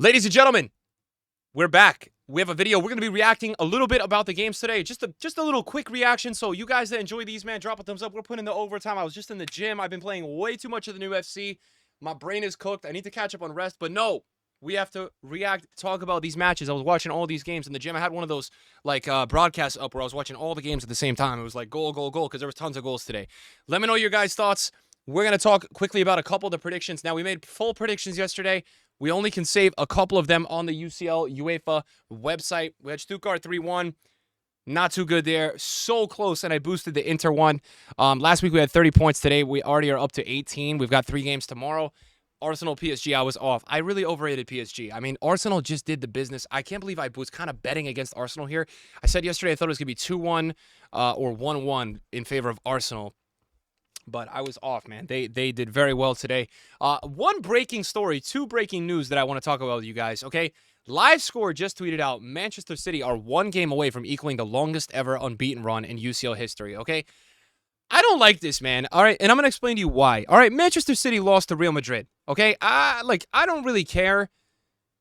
Ladies and gentlemen, we're back. We have a video. We're going to be reacting a little bit about the games today. Just a little quick reaction. So you guys that enjoy these, man, drop a thumbs up. We're putting in the overtime. I was just in the gym. I've been playing way too much of the new FC. My brain is cooked. I need to catch up on rest. But no, we have to react, talk about these matches. I was watching all these games in the gym. I had one of those like broadcasts up where I was watching all the games at the same time. It was like goal, goal, goal because there was tons of goals today. Let me know your guys' thoughts. We're going to talk quickly about a couple of the predictions. Now, we made full predictions yesterday. We only can save a couple of them on the UCL UEFA website. We had Stuttgart 3-1. Not too good there. So close, and I boosted the Inter one. Last week we had 30 points. Today we already are up to 18. We've got 3 games tomorrow. Arsenal, PSG, I was off. I really overrated PSG. I mean, Arsenal just did the business. I can't believe I was kind of betting against Arsenal here. I said yesterday I thought it was going to be 2-1 or 1-1 in favor of Arsenal. But I was off, man. They did very well today. One breaking story, 2 breaking news that I want to talk about with you guys, okay? Live Score just tweeted out Manchester City are 1 game away from equaling the longest ever unbeaten run in UCL history, okay? I don't like this, man, all right? And I'm going to explain to you why. All right, Manchester City lost to Real Madrid, okay? I don't really care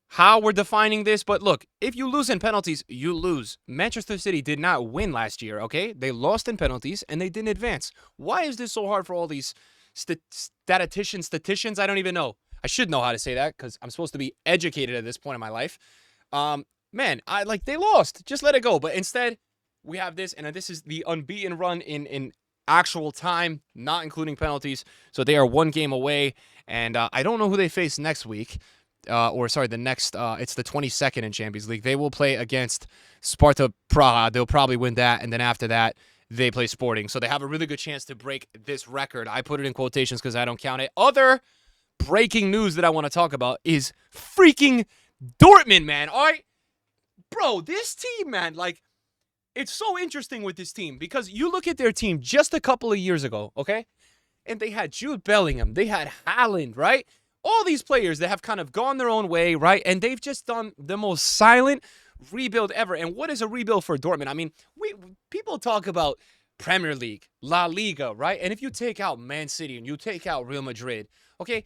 how we're defining this, but look, if you lose in penalties, you lose. Manchester City did not win last year, okay? They lost in penalties, and they didn't advance. Why is this so hard for all these statisticians? I don't even know. I should know how to say that because I'm supposed to be educated at this point in my life. Man, they lost. Just let it go. But instead, we have this, and this is the unbeaten run in actual time, not including penalties. So they are 1 game away, and I don't know who they face next week. It's the 22nd in Champions League. They will play against Sparta Praha. They'll probably win that, and then after that, they play Sporting. So they have a really good chance to break this record. I put it in quotations because I don't count it. Other breaking news that I want to talk about is freaking Dortmund, man. All right? Bro, this team, man, it's so interesting with this team because you look at their team just a couple of years ago, okay? And they had Jude Bellingham. They had Haaland, right? All these players that have kind of gone their own way, right? And they've just done the most silent rebuild ever. And what is a rebuild for Dortmund? I mean, people talk about Premier League, La Liga, right? And if you take out Man City and you take out Real Madrid, okay,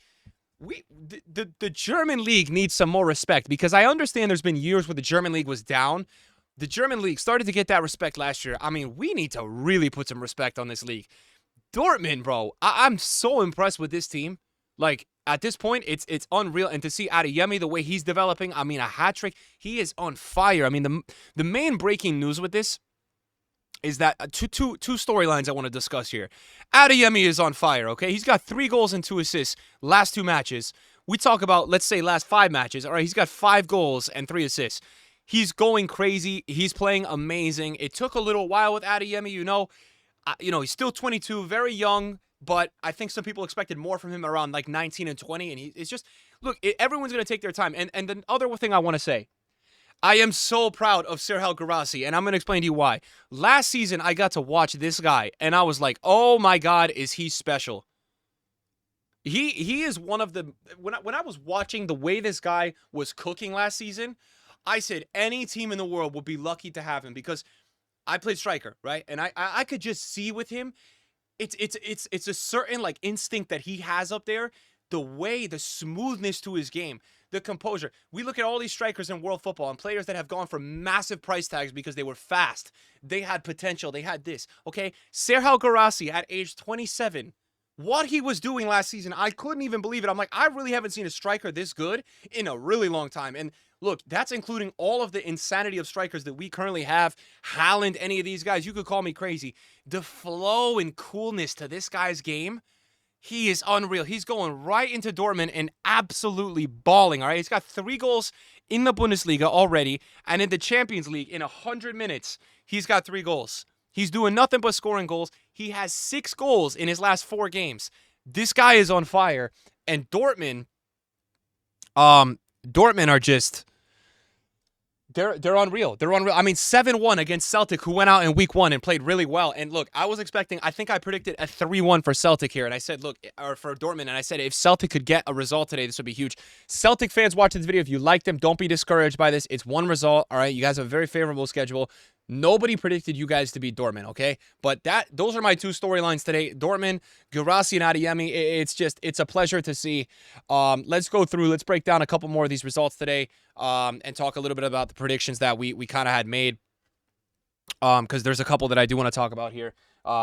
the German league needs some more respect because I understand there's been years where the German league was down. The German league started to get that respect last year. I mean, we need to really put some respect on this league. Dortmund, bro, I'm so impressed with this team. At this point, it's unreal. And to see Adeyemi, the way he's developing, I mean, a hat-trick. He is on fire. I mean, the main breaking news with this is that two storylines I want to discuss here. Adeyemi is on fire, okay? He's got 3 goals and 2 assists last 2 matches. We talk about, let's say, last 5 matches. All right, he's got 5 goals and 3 assists. He's going crazy. He's playing amazing. It took a little while with Adeyemi, he's still 22, very young. But I think some people expected more from him around 19 and 20. And it's just, look, everyone's going to take their time. And the other thing I want to say, I am so proud of Serhal Guirassy, and I'm going to explain to you why. Last season, I got to watch this guy, and I was like, oh my God, is he special. He is one of the, when I was watching the way this guy was cooking last season, I said any team in the world would be lucky to have him because I played striker, right? And I could just see with him, it's a certain instinct that he has up there, the smoothness to his game, the composure. We look at all these strikers in world football and players that have gone for massive price tags because they were fast. They had potential. They had this, okay? Serhal Guirassy at age 27, what he was doing last season, I couldn't even believe it. I'm like, I really haven't seen a striker this good in a really long time. And look, that's including all of the insanity of strikers that we currently have. Haaland, any of these guys, you could call me crazy. The flow and coolness to this guy's game, he is unreal. He's going right into Dortmund and absolutely balling, all right? He's got 3 goals in the Bundesliga already, and in the Champions League, in 100 minutes, he's got 3 goals. He's doing nothing but scoring goals. He has 6 goals in his last 4 games. This guy is on fire, and Dortmund are just, they're unreal. They're unreal. I mean, 7-1 against Celtic, who went out in week 1 and played really well. And look, I think I predicted a 3-1 for Celtic here. And I said, or for Dortmund. And I said, if Celtic could get a result today, this would be huge. Celtic fans watching this video, if you like them, don't be discouraged by this. It's 1 result. All right. You guys have a very favorable schedule. Nobody predicted you guys to beat Dortmund, okay? But those are my two storylines today. Dortmund, Guirassy, and Adeyemi. It's a pleasure to see. Let's go through. Let's break down a couple more of these results today, and talk a little bit about the predictions that we kind of had made. Because there's a couple that I do want to talk about here.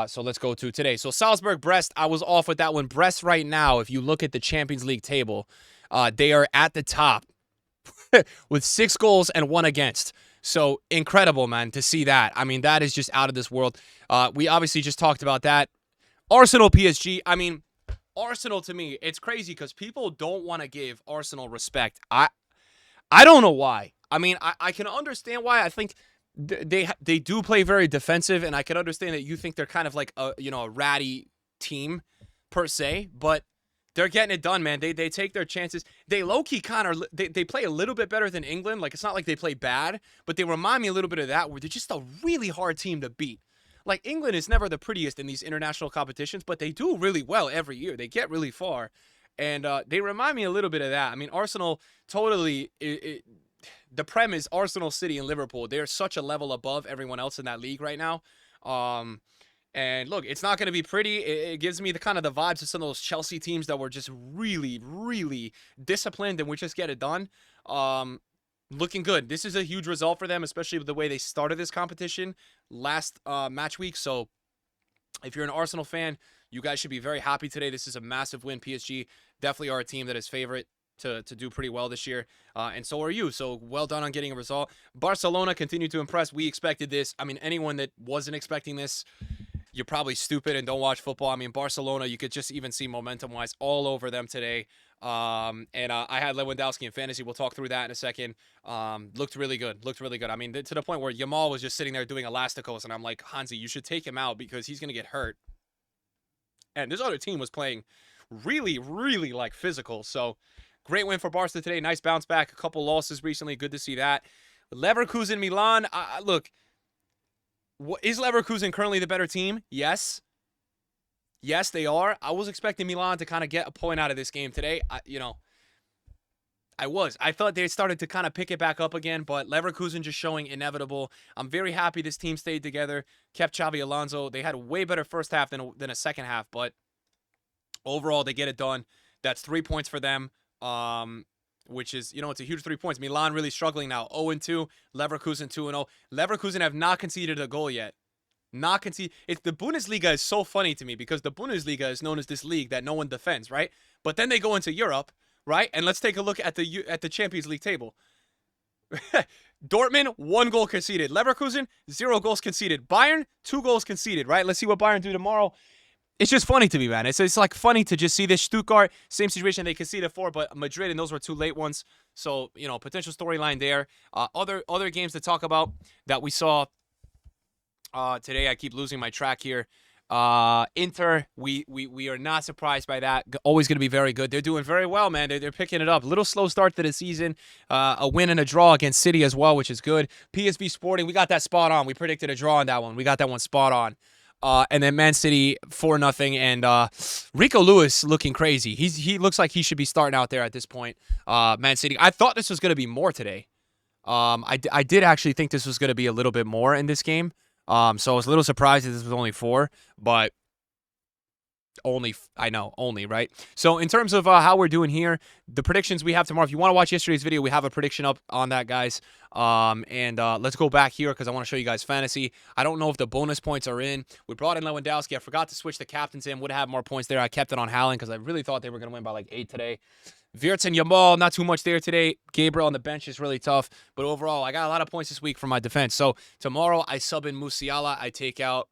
So let's go to today. So Salzburg, Brest, I was off with that one. Brest right now, if you look at the Champions League table, they are at the top with 6 goals and 1 against. So incredible, man, to see that. I mean, that is just out of this world. We obviously just talked about that. Arsenal, PSG. I mean, Arsenal to me, it's crazy because people don't want to give Arsenal respect. I don't know why. I mean, I can understand why. I think they do play very defensive, and I can understand that you think they're kind of like a ratty team per se, but they're getting it done, man. They take their chances. They low-key kind of they play a little bit better than England. Like, it's not like they play bad, but they remind me a little bit of that, where they're just a really hard team to beat. Like, England is never the prettiest in these international competitions, but they do really well every year. They get really far, and they remind me a little bit of that. I mean, Arsenal totally. The Prem is Arsenal, City, and Liverpool. They're such a level above everyone else in that league right now. And look, it's not going to be pretty. It gives me the kind of the vibes of some of those Chelsea teams that were just really, really disciplined and would just get it done. Looking good. This is a huge result for them, especially with the way they started this competition last match week. So if you're an Arsenal fan, you guys should be very happy today. This is a massive win. PSG definitely are a team that is favorite to do pretty well this year, and so are you. So well done on getting a result. Barcelona continue to impress. We expected this. I mean, anyone that wasn't expecting this, you're probably stupid and don't watch football. I mean, Barcelona, you could just even see momentum-wise all over them today. I had Lewandowski in fantasy. We'll talk through that in a second. Looked really good. I mean, to the point where Yamal was just sitting there doing elasticos, and I'm like, Hansi, you should take him out because he's going to get hurt. And this other team was playing really, really, like, physical. So great win for Barca today. Nice bounce back. A couple losses recently. Good to see that. Leverkusen, Milan. Look, is Leverkusen currently the better team? Yes. Yes, they are. I was expecting Milan to kind of get a point out of this game today. I thought they started to kind of pick it back up again, but Leverkusen just showing inevitable. I'm very happy this team stayed together, kept Xabi Alonso. They had a way better first half than a second half, but overall, they get it done. That's 3 points for them. Which is, it's a huge 3 points. Milan really struggling now. 0-2. Leverkusen 2-0. Leverkusen have not conceded a goal yet. Not concede. The Bundesliga is so funny to me because the Bundesliga is known as this league that no one defends, right? But then they go into Europe, right? And let's take a look at the Champions League table. Dortmund, 1 goal conceded. Leverkusen, 0 goals conceded. Bayern, 2 goals conceded, right? Let's see what Bayern do tomorrow. It's just funny to me, man. It's like funny to just see this. Stuttgart, same situation they conceded for, but Madrid, and those were 2 late ones. So, potential storyline there. Other games to talk about that we saw today. I keep losing my track here. Inter, we are not surprised by that. Always going to be very good. They're doing very well, man. They're picking it up. A little slow start to the season. A win and a draw against City as well, which is good. PSV Sporting, we got that spot on. We predicted a draw on that one. We got that one spot on. And then Man City 4-0, and Rico Lewis looking crazy. He looks like he should be starting out there at this point. Man City. I thought this was going to be more today. I did actually think this was going to be a little bit more in this game. So I was a little surprised that this was only 4, but only, right? So in terms of how we're doing here, the predictions we have tomorrow, if you want to watch yesterday's video, we have a prediction up on that, guys. Let's go back here because I want to show you guys fantasy. I don't know if the bonus points are in. We brought in Lewandowski. I forgot to switch the captains in. Would have more points there. I kept it on Haaland because I really thought they were going to win by like 8 today. Wirtz and Yamal, not too much there today. Gabriel on the bench is really tough. But overall, I got a lot of points this week for my defense. So tomorrow, I sub in Musiala. I take out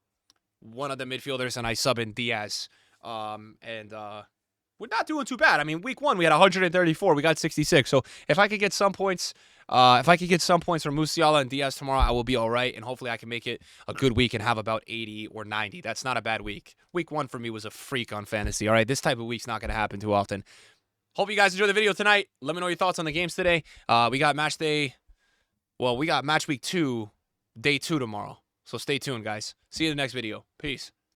one of the midfielders, and I sub in Diaz. We're not doing too bad. I mean, week 1, we had 134. We got 66. So if I could get some points, from Musiala and Diaz tomorrow, I will be all right. And hopefully I can make it a good week and have about 80 or 90. That's not a bad week. Week 1 for me was a freak on fantasy. All right, this type of week's not going to happen too often. Hope you guys enjoyed the video tonight. Let me know your thoughts on the games today. We got match week 2, day 2 tomorrow. So stay tuned, guys. See you in the next video. Peace.